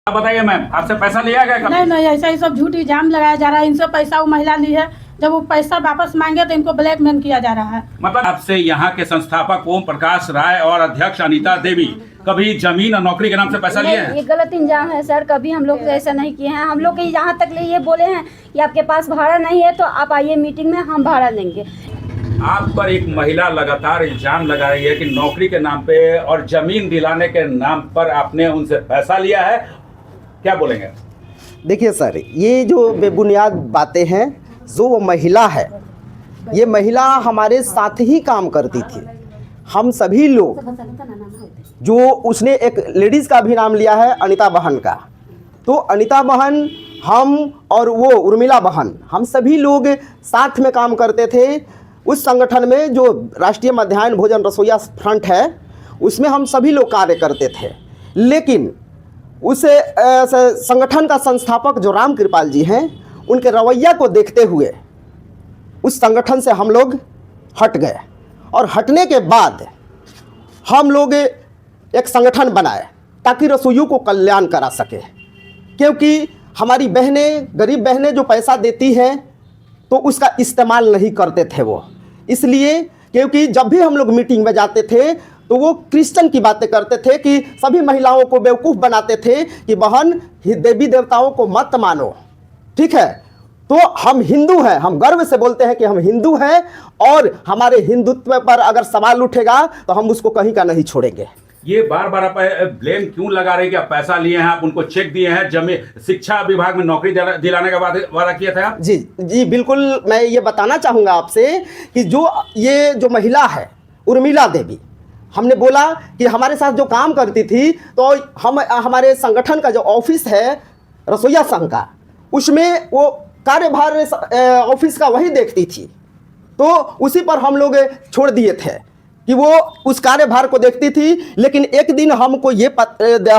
आप बताइए मैम, आपसे पैसा लिया गया कभी? नहीं नहीं, ऐसा ही सब झूठ इल्जाम लगाया जा रहा है। इनसे पैसा वो महिला ली है, जब वो पैसा वापस मांगे तो इनको ब्लैकमेल किया जा रहा है। मतलब आपसे यहाँ के संस्थापक ओम प्रकाश राय और अध्यक्ष अनीता देवी कभी जमीन और नौकरी के नाम से पैसा लिए हैं? ये गलत इल्जाम है सर, कभी हम लोग ऐसा नहीं किए हैं। हम लोग यहाँ तक ये बोले हैं कि आपके पास भाड़ा नहीं है तो आप आइए मीटिंग में, हम भाड़ा देंगे। आप पर एक महिला लगातार इल्जाम लगा रही है कि नौकरी के नाम पे और जमीन दिलाने के नाम पर आपने उनसे पैसा लिया है, क्या बोलेंगे? देखिए सर, ये जो बेबुनियाद बातें हैं, जो वो महिला है, ये महिला हमारे साथ ही काम करती थी। हम सभी लोग जो उसने एक लेडीज़ का भी नाम लिया है, अनीता बहन का, तो अनीता बहन, हम और वो उर्मिला बहन, हम सभी लोग साथ में काम करते थे। उस संगठन में जो राष्ट्रीय मध्याह्न भोजन रसोइया फ्रंट है, उसमें हम सभी लोग कार्य करते थे। लेकिन उस संगठन का संस्थापक जो राम कृपाल जी हैं, उनके रवैया को देखते हुए उस संगठन से हम लोग हट गए। और हटने के बाद हम लोग एक संगठन बनाए ताकि रसोइयों को कल्याण करा सके, क्योंकि हमारी बहनें, गरीब बहनें जो पैसा देती हैं तो उसका इस्तेमाल नहीं करते थे वो। इसलिए क्योंकि जब भी हम लोग मीटिंग में जाते थे तो वो क्रिश्चियन की बातें करते थे कि सभी महिलाओं को बेवकूफ़ बनाते थे कि बहन, देवी देवताओं को मत मानो, ठीक है। तो हम हिंदू हैं, हम गर्व से बोलते हैं कि हम हिंदू हैं, और हमारे हिंदुत्व पर अगर सवाल उठेगा तो हम उसको कहीं का नहीं छोड़ेंगे। ये बार बार आप ब्लेम क्यों लगा रहे हैं कि आप पैसा लिए हैं, आप उनको चेक दिए हैं, जमीन शिक्षा विभाग में नौकरी दिलाने का वादा किया था आप? जी बिल्कुल, मैं ये बताना चाहूँगा आपसे कि जो महिला है उर्मिला देवी, हमने बोला कि हमारे साथ जो काम करती थी, तो हम हमारे संगठन का जो ऑफिस है रसोइया संघ का, उसमें वो कार्यभार ऑफिस का वही देखती थी। तो उसी पर हम लोग छोड़ दिए थे कि वो उस कार्यभार को देखती थी। लेकिन एक दिन हमको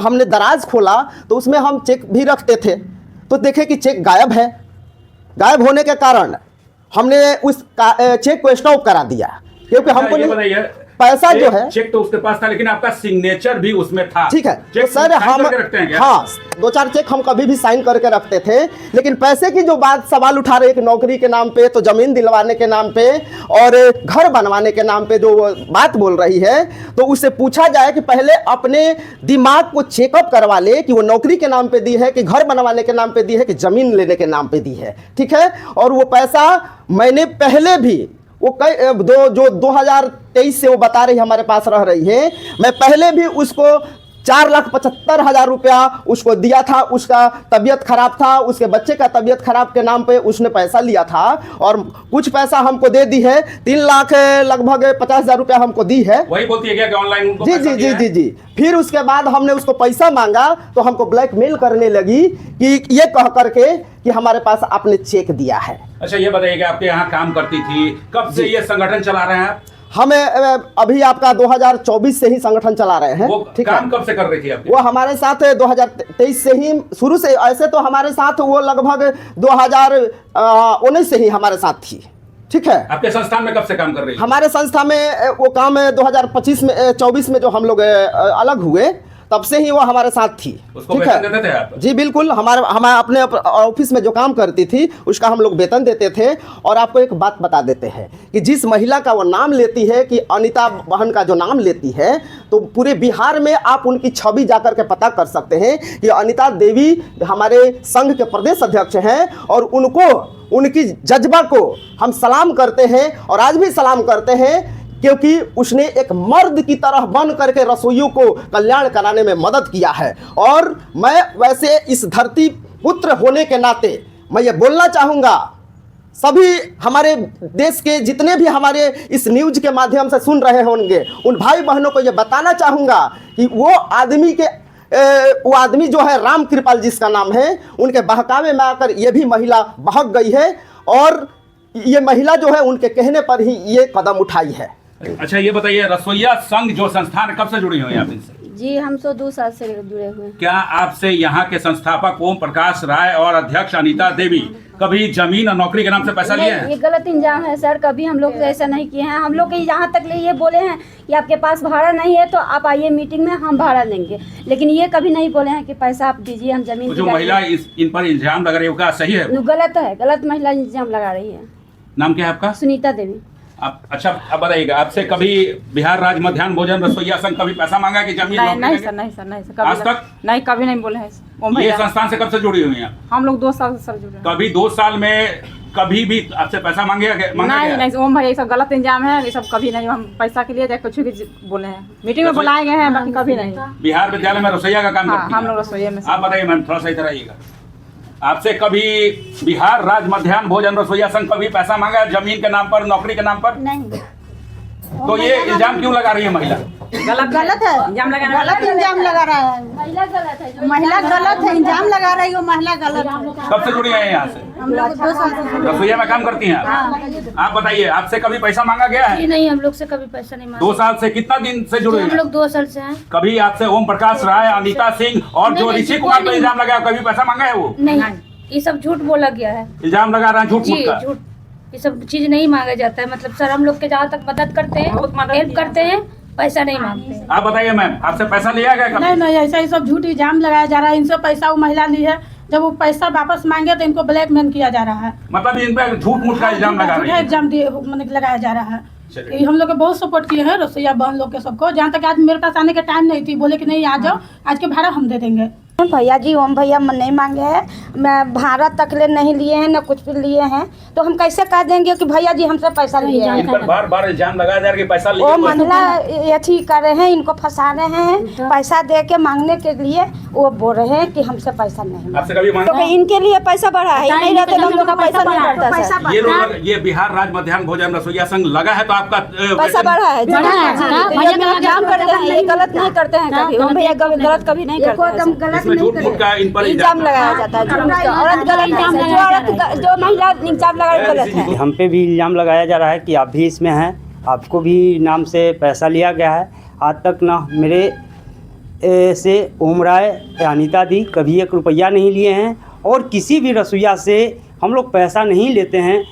हमने दराज खोला तो उसमें हम चेक भी रखते थे, तो देखे कि चेक गायब है। गायब होने के कारण हमने उस चेक को स्टॉप करा दिया, क्योंकि हमको पैसा जो है, चेक तो उसके पास था लेकिन आपका सिग्नेचर भी उसमें था, ठीक है। चेक तो सर हम रखते हैं क्या? हाँ, 2-4 चेक हम कभी भी साइन करके रखते थे। लेकिन पैसे की जो बात सवाल उठा रहे, कि नौकरी के नाम पे, तो जमीन दिलवाने के नाम पे और घर बनवाने के नाम पे जो बात बोल रही है, तो उससे पूछा जाए कि पहले अपने दिमाग को चेकअप करवा ले कि वो नौकरी के नाम पे दी है, कि घर बनवाने के नाम पे दी है, कि जमीन लेने के नाम पे दी है, ठीक है। और वो पैसा मैंने पहले भी, वो कई 2023 से वो बता रही हमारे पास रह रही है, मैं पहले भी उसको 4,75,000 रुपया उसको दिया था। उसका तबीयत खराब था, उसके बच्चे का तबीयत खराब के नाम पे उसने पैसा लिया था, और कुछ पैसा हमको दे दी है। 3 लाख लगभग 50,000 रुपया हमको दी है। वही बोलती है क्या कि ऑनलाइन उनको जी जी जी जी जी। फिर उसके बाद हमने उसको पैसा मांगा तो हमको ब्लैकमेल करने लगी कि ये कह करके कि हमारे पास आपने चेक दिया है। अच्छा, ये बताइए कि आपके यहाँ काम करती थी, कब से ये संगठन चला रहे हैं आप? हमें अभी आपका 2024 से ही संगठन चला रहे हैं। वो ठीक काम है। कब से कर रही थी आपकी? वो हमारे साथ 2023 से ही शुरू से, ऐसे तो हमारे साथ वो लगभग 2019 से ही हमारे साथ थी, ठीक है। आपके संस्थान में कब से काम कर रही है? हमारे संस्था में वो काम 2024 में जो हम लोग अलग हुए, तब से ही वो हमारे साथ थी, उसको ठीक वेतन देते थे है। आप? जी बिल्कुल, हम अपने ऑफिस में जो काम करती थी उसका हम लोग वेतन देते थे। और आपको एक बात बता देते हैं कि जिस महिला का वो नाम लेती है, कि अनीता बहन का जो नाम लेती है, तो पूरे बिहार में आप उनकी छवि जाकर के पता कर सकते हैं कि अनीता देवी हमारे संघ के प्रदेश अध्यक्ष हैं, और उनको, उनकी जज्बा को हम सलाम करते हैं और आज भी सलाम करते हैं, क्योंकि उसने एक मर्द की तरह बन करके रसोइयों को कल्याण कराने में मदद किया है। और मैं वैसे इस धरती पुत्र होने के नाते मैं ये बोलना चाहूँगा, सभी हमारे देश के जितने भी हमारे इस न्यूज के माध्यम से सुन रहे होंगे, उन भाई बहनों को ये बताना चाहूँगा कि वो आदमी जो है राम कृपाल जिसका नाम है, उनके बहकावे में आकर ये भी महिला बहक गई है, और ये महिला जो है उनके कहने पर ही ये कदम उठाई है। अच्छा ये बताइए, रसोईया संघ जो संस्थान है, कब से जुड़ी हुई हैं आप इनसे? जी हम तो 2 साल से जुड़े हुए हैं। क्या आपसे यहाँ के संस्थापक ओम प्रकाश राय और अध्यक्ष अनीता देवी कभी जमीन और नौकरी के नाम से पैसा लिए नहीं, हैं? ये गलत इंजाम है सर, कभी हम लोग ऐसा नहीं किए हैं। हम लोग के यहाँ तक ले ये बोले हैं कि आपके पास भाड़ा नहीं है तो आप आइए मीटिंग में, हम भाड़ा देंगे, लेकिन ये कभी नहीं बोले हैं कि पैसा आप दीजिए, हम जमीन जो महिला इन पर इल्जाम लग रही है वो क्या सही है? गलत है, गलत महिला इंजाम लगा रही है। नाम क्या है आपका? सुनीता देवी। आप अच्छा अब बताइएगा, आपसे कभी बिहार राज्य मध्याह्न भोजन रसोईया संघ कभी पैसा मांगा कि जमीन नहीं नौकरी नहीं देंगे? सर, नहीं सर, नहीं सर, आज तक नहीं, कभी नहीं बोले हैं ओम ये भैया। संस्थान से कब से जुड़ी हुई हैं? हम लोग 2 साल से सर जुड़े हैं। कभी 2 साल में कभी भी आपसे पैसा मांगा नहीं गया? नहीं ओम भैया, ये सब गलत इंजाम है, ये सब कभी नहीं। हम पैसा के लिए कुछ भी बोले हैं, मीटिंग में बुलाए गए हैं, बाकी कभी नहीं। बिहार विद्यालय में रसोईया का काम हाँ, करती हैं? हम लोग रसोईया में। आप बताइए मैम, थोड़ा सा इधर आइएगा। आपसे कभी बिहार राज्य मध्याह्न भोजन रसोईया संघ कभी पैसा मांगा है जमीन के नाम पर, नौकरी के नाम पर? नहीं। तो ये इल्जाम क्यों लगा रही है महिला? गलत है इंजाम लगाना, गलत इल्जाम लगा रहा है। महिला गलत है, जो महिला गलत है, इल्जाम लगा रही है, महिला गलत है। कब से जुड़ी हैं यहाँ से? हम लोग 2 साल से जुड़े हैं। रसोईया में काम करती हैं आप? आप बताइए, आपसे कभी पैसा मांगा गया है? नहीं, हम लोग से कभी पैसा नहीं मांगा। 2 साल से? कितना दिन से जुड़े हम हैं? लोग 2 साल से हैं। कभी आपसे ओम प्रकाश राय, अनीता सिंह और जो नहीं, ऋषि कुमार पर नहीं। इल्जाम लगाया, कभी पैसा मांगा है वो? नहीं, ये सब झूठ बोला गया है। इल्जाम लगा रहा है झूठ जी मूठ का। झूठ, ये सब चीज नहीं मांगा जाता है। मतलब सर हम लोग के जहाँ तक मदद करते हैं, बहुत मदद हेल्प किया। करते हैं, पैसा नहीं मांगते हैं। आप बताइए मैम, आपसे पैसा लिया गया नहीं कभी? नहीं, ऐसा ही सब झूठ इल्जाम लगाया जा रहा है। इनसे पैसा वो महिला ली है, जब वो पैसा वापस मांगे तो इनको ब्लैकमेल किया जा रहा है। मतलब इन पे झूठ मूठ का इल्जाम लगा रही झूठा है? इल्जाम लगाया जा रहा है। चलिए। ये हम लोग को बहुत सपोर्ट किए हैं रसोईया बहन लोग के सबको। जहाँ तक आज मेरे पास आने का टाइम नहीं थी, बोले कि नहीं आ जाओ, आज के भाड़ा हम दे देंगे। भैया जी, ओम भैया नहीं मांगे हैं, मैं भाड़ा तक ले नहीं लिए हैं, न कुछ भी लिए हैं, तो हम कैसे कह देंगे कि भैया जी हमसे पैसा लिए हैं। इन पर बार बार इल्जाम लगाया जा रहा है कि पैसा वो लिया। महिला अथी कर रहे हैं, इनको फंसा रहे हैं, पैसा दे के मांगने के लिए वो बोल रहे हैं कि हमसे पैसा नहीं आपसे कभी मांगा? तो इनके लिए पैसा बढ़ा है, नहीं रहते तो हम लोग का पैसा नहीं बढ़ता सर। ये लोग, ये बिहार राज्य मध्याह्न भोजन रसोईया संघ लगा है तो आपका पैसा बढ़ा है, काम करते हैं, ये गलत नहीं करते हैं कभी। ओम भैया गलत कभी नहीं करते हैं। इसमें झूठ मूठ का इन पर इल्जाम लगाया जाता है, औरत गलत है, जो महिला इल्जाम लगा रही गलत है। हम पे भी इल्ज़ाम लगाया जा रहा है कि आप भी इसमें हैं, आपको भी नाम से पैसा लिया गया है। आज तक ना मेरे से ओम राय अनीता दी कभी 1 रुपया नहीं लिए हैं और किसी भी रसोईया से हम लोग पैसा नहीं लेते हैं।